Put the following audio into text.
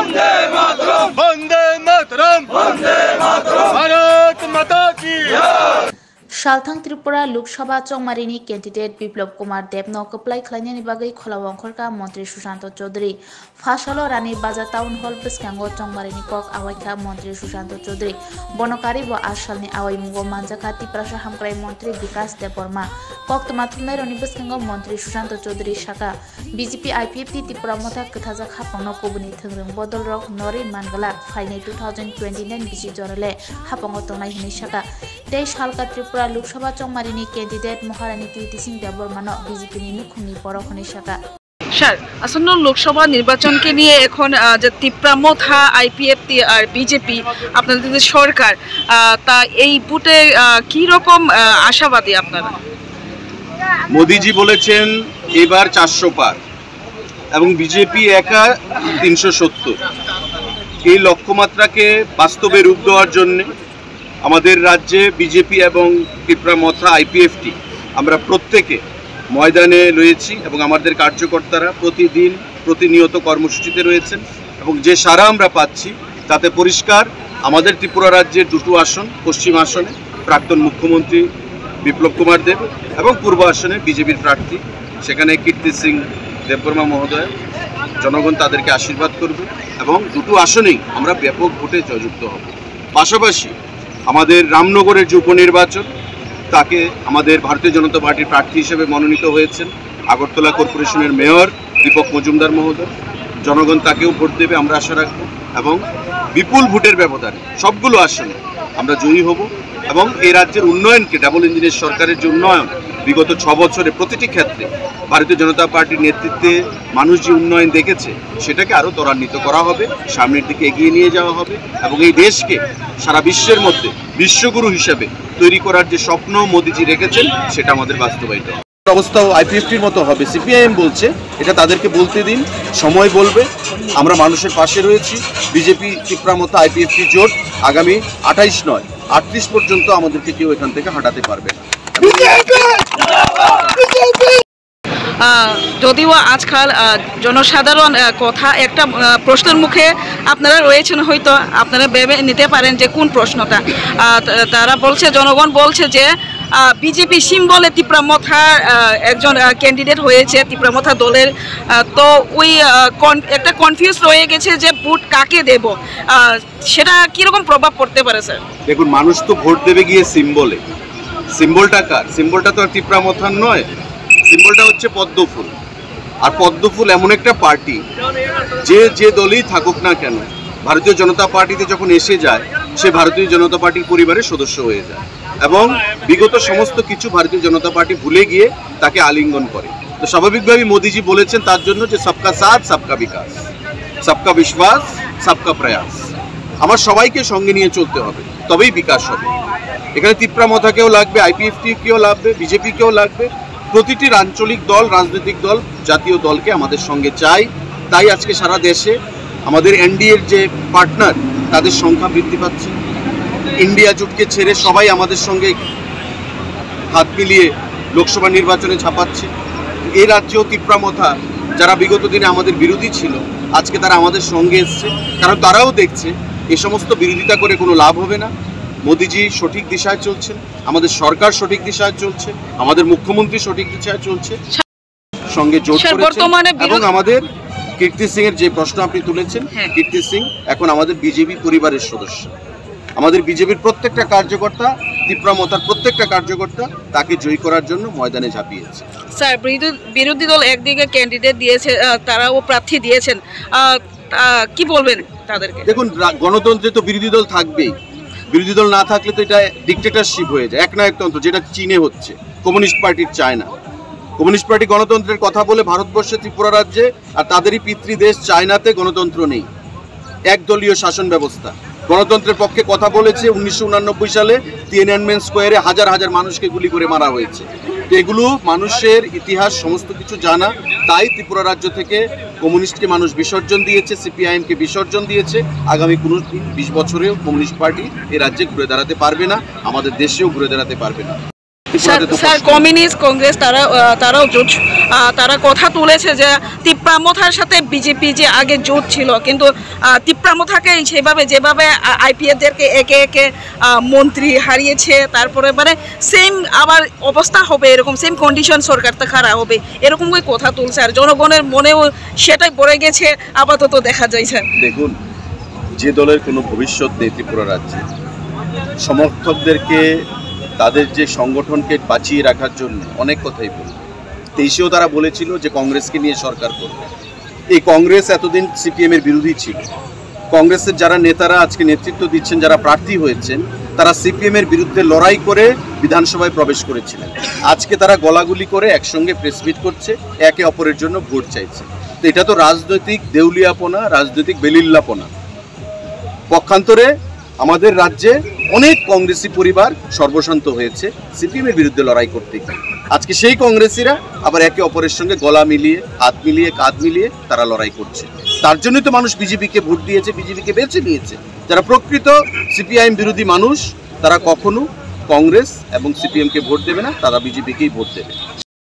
वंदे मातरम भारत माता की। सालथां त्रिपुरा लोकसभा चौमारिनी कैंडिडेट बिप्लब कुमार देबनो कप्लाय खालायनायनि बागै खलावंखरका मंत्री सुशांत चौधरी फासलो रानी बाजार टाउन हॉल बसखांगो चौमारिनी कक आवायखा मंत्री सुशांत चौधरी बनकारी बो आसालनि आवायमुगो मानजाखा तिप्रासा हामक्राय मंत्री विकास देबबर्मा कक तमाथुमनाय रनि बसखांगो मंत्री सुशांत चौधरी शाखा बीजेपी आईपीएफटी त्रिपुरा मथा कथाजाक हापंनो कुबुनि थंग्रों बदल रक नरी मानगला फाइनै 2029 बिसि जरले हापंगो तंनाय हिनि शाखा 23 सालका त्रिपुरा लोकसभा चौमारिनी कैंडिडेट महारानी कीर्ति सिंह देबबर्मा बीजेपी मुखुमनि बरखनि शाखा। স্যার আসন্ন লোকসভা নির্বাচনকে নিয়ে এখন যে তিপ্রামথা আইপিএফটি আর বিজেপি আপনাদের যে সরকার তা এই বুটে কি রকম আশাবাদী আপনারা? মোদিজি বলেছেন এবার 400 পার এবং বিজেপি একা 370। এই লক্ষ্যমাত্রাকে বাস্তবে রূপ দেওয়ার জন্য আমাদের রাজ্যে বিজেপি এবং তিপ্রামথা আইপিএফটি আমরা প্রত্যেকে ময়দানে রয়েছি এবং আমাদের কার্যকর্তারা প্রতিদিন প্রতিনিয়ত কর্মসূচিতে রয়েছেন এবং যে সারা আমরা পাচ্ছি তাতে পরিষ্কার আমাদের ত্রিপুরা রাজ্যের দুটো আসন, পশ্চিম আসনে প্রাক্তন মুখ্যমন্ত্রী বিপ্লব কুমার দেব এবং পূর্ব আসনে বিজেপির প্রার্থী সেখানে কীর্তি সিং দেববর্মা মহোদয়, জনগণ তাদেরকে আশীর্বাদ করবে এবং দুটো আসনেই আমরা ব্যাপক ভোটে জয়যুক্ত হব। পাশাপাশি আমাদের রামনগরের যে উপনির্বাচন তাকে আমাদের ভারতীয় জনতা পার্টির প্রার্থী হিসেবে মনোনীত হয়েছেন আগরতলা কর্পোরেশনের মেয়র দীপক মজুমদার মহোদয়। জনগণ তাকেও ভোট দেবে আমরা আশা রাখব এবং বিপুল ভোটের ব্যবধানে সবগুলো আসনে আমরা জয়ী হব এবং এই রাজ্যের উন্নয়নকে ডাবল ইঞ্জিনের সরকারের যে উন্নয়ন বিগত 6 বছরে প্রতিটি ক্ষেত্রে ভারতীয় জনতা পার্টির নেতৃত্বে মানুষ যে উন্নয়ন দেখেছে সেটাকে আরও ত্বরান্বিত করা হবে, সামনের দিকে এগিয়ে নিয়ে যাওয়া হবে এবং এই দেশকে সারা বিশ্বের মধ্যে বিশ্বগুরু হিসেবে তৈরি করার যে স্বপ্ন মোদিজি রেখেছেন সেটা আমাদের বাস্তবায়িত হবে। অবস্থাও আইপিএফটির মতো হবে। সিপিআইএম বলছে এটা তাদেরকে বলতে দিন, সময় বলবে। আমরা মানুষের পাশে রয়েছি। বিজেপি তিপ্রামথা আইপিএফটি জোট আগামী 28 নয় 38 পর্যন্ত আমাদেরকে কেউ এখান থেকে হাঁটাতে পারবে না। যদিও আজকাল জনসাধারণ কথা একটা প্রশ্নের মুখে আপনারা রয়েছেন, হয়তো আপনারা ভেবে নিতে পারেন যে কোন প্রশ্নটা। তারা বলছে, জনগণ বলছে যে বিজেপি সিম্বলে তিপ্রামথা একজন ক্যান্ডিডেট হয়েছে তিপ্রামথা দলের, তো ওই একটা কনফিউজ রয়ে গেছে যে ভোট কাকে দেব, সেটা কীরকম প্রভাব পড়তে পারে স্যার? দেখুন, মানুষ তো ভোট দেবে গিয়ে সিম্বলে। সিম্বলটা কার? সিম্বলটা তো আর তিপ্রামথার নয়, সিম্বলটা হচ্ছে পদ্মফুল। আর পদ্মফুল এমন একটা পার্টি যে দলই থাকুক না কেন ভারতীয় জনতা পার্টিতে যখন এসে যায় সে ভারতীয় জনতা পার্টির পরিবারের সদস্য হয়ে যায় এবং বিগত সমস্ত কিছু ভারতীয় জনতা পার্টি ভুলে গিয়ে তাকে আলিঙ্গন করে। তো স্বাভাবিকভাবেই মোদিজি বলেছেন তার জন্য যে সবকা সাথ সবকা বিকাশ, সবকা বিশ্বাস সবকা প্রয়াস। আমার সবাইকে সঙ্গে নিয়ে চলতে হবে, তবেই বিকাশ হবে। এখানে তিপ্রামথাকেও লাগবে, আইপিএফটিকেও লাগবে, বিজেপিকেও লাগবে। প্রতিটি আঞ্চলিক দল, রাজনৈতিক দল, জাতীয় দলকে আমাদের সঙ্গে চাই। তাই আজকে সারা দেশে আমাদের এনডিএর যে পার্টনার তাদের সংখ্যা বৃদ্ধি পাচ্ছে। ইন্ডিয়া জোটকে ছেড়ে সবাই আমাদের সঙ্গে হাত মিলিয়ে লোকসভা নির্বাচনে ঝাঁপাচ্ছে। এই রাজ্যেও তিপ্রামথা যারা বিগত দিনে আমাদের বিরোধী ছিল আজকে তারা আমাদের সঙ্গে এসছে, কারণ তারাও দেখছে এ সমস্ত বিরোধিতা করে কোনো লাভ হবে না। মোদিজি সঠিক দিশায় চলছেন, আমাদের সরকার সঠিক দিশায় চলছে, আমাদের মুখ্যমন্ত্রী সঠিক দিশায় চলছে, সঙ্গে জোট করেছেন। এবং আমাদের কীর্তি সিং এর যে প্রশ্ন আপনি তুলেছেন, কীর্তি সিং এখন আমাদের বিজেপি পরিবারের সদস্য। আমাদের বিজেপির প্রত্যেকটা কার্যকর্তা, তিপ্রামথার প্রত্যেকটা কার্যকর্তা তাকে জয়ী করার জন্য ময়দানে ঝাঁপিয়েছে। স্যার, বিরোধী দল একদিকে ক্যান্ডিডেট দিয়েছে, তারাও প্রার্থী দিয়েছেন, কি বলবেন তাদেরকে? দেখুন, গণতন্ত্রে তো বিরোধী দল থাকবেই। বিরোধী দল না থাকলে তো এটা ডিক্টেটরশিপ হয়ে যায়, একনায়কতন্ত্র, যেটা চীনে হচ্ছে। কমিউনিস্ট পার্টির চায় না। কমিউনিস্ট পার্টি গণতন্ত্রের কথা বলে ভারতবর্ষে ত্রিপুরা রাজ্যে আর তাদেরই পিতৃদেশ চায়নাতে গণতন্ত্র নেই, একদলীয় শাসন ব্যবস্থা। গণতন্ত্রের পক্ষে কথা বলেছে 1989 সালে তিয়েনআনমেন স্কোয়ারে হাজার হাজার মানুষকে গুলি করে মারা হয়েছে। তো এগুলো মানুষের ইতিহাস সমস্ত কিছু জানা। তাই ত্রিপুরা রাজ্য থেকে কমিউনিস্টকে মানুষ বিসর্জন দিয়েছে, সিপিআইএমকে বিসর্জন দিয়েছে। আগামী 20 বছরেও কমিউনিস্ট পার্টি এই রাজ্যে ঘুরে দাঁড়াতে পারবে না, আমাদের দেশেও ঘুরে দাঁড়াতে পারবে না। স্যার, কমিউনিস্ট, কংগ্রেস তারাও জোট তারা কথা তুলেছে যে তিপ্রামথার সাথে বিজেপি যে আগে জোট ছিল, কিন্তু তিপ্রামথাকে যেভাবে আইপিএফদেরকে একে একে মন্ত্রী হারিয়েছে, তারপরে মানে সেম আবার অবস্থা হবে, এরকম সেম কন্ডিশন সরকারটা খারাপ হবে, এরকম কথা তুলছে। আর জনগণের মনেও সেটাই পড়ে গেছে আপাতত দেখা যাইছে। দেখুন, যে দলের কোনো ভবিষ্যৎ নেই ত্রিপুরা রাজ্যে, সমর্থকদেরকে তাদের যে সংগঠনকে বাঁচিয়ে রাখার জন্য অনেক কথাই বলল। 23-এও তারা বলেছিল যে কংগ্রেসকে নিয়ে সরকার করবে। এই কংগ্রেস এতদিন সিপিএমের বিরোধী ছিল। কংগ্রেসের যারা নেতারা আজকে নেতৃত্ব দিচ্ছেন, যারা প্রার্থী হয়েছেন, তারা সিপিএমের বিরুদ্ধে লড়াই করে বিধানসভায় প্রবেশ করেছিলেন। আজকে তারা গলাগুলি করে একসঙ্গে প্রেসমিট করছে, একে অপরের জন্য ভোট চাইছে। তো এটা তো রাজনৈতিক দেউলিয়াপনা, রাজনৈতিক বেলিল্লাপনা। পক্ষান্তরে আমাদের রাজ্যে অনেক কংগ্রেসি পরিবার সর্বশান্ত হয়েছে সিপিএমের বিরুদ্ধে লড়াই করতে গিয়ে। আজকে সেই কংগ্রেসিরা আবার একে অপরের সঙ্গে গলা মিলিয়ে, হাত মিলিয়ে, কাঁধ মিলিয়ে তারা লড়াই করছে। তার জন্যই তো মানুষ বিজেপিকে ভোট দিয়েছে, বিজেপিকে বেছে নিয়েছে। যারা প্রকৃত সিপিআইএম বিরোধী মানুষ, তারা কখনো কংগ্রেস এবং সিপিএমকে ভোট দেবে না, তারা বিজেপিকেই ভোট দেবে।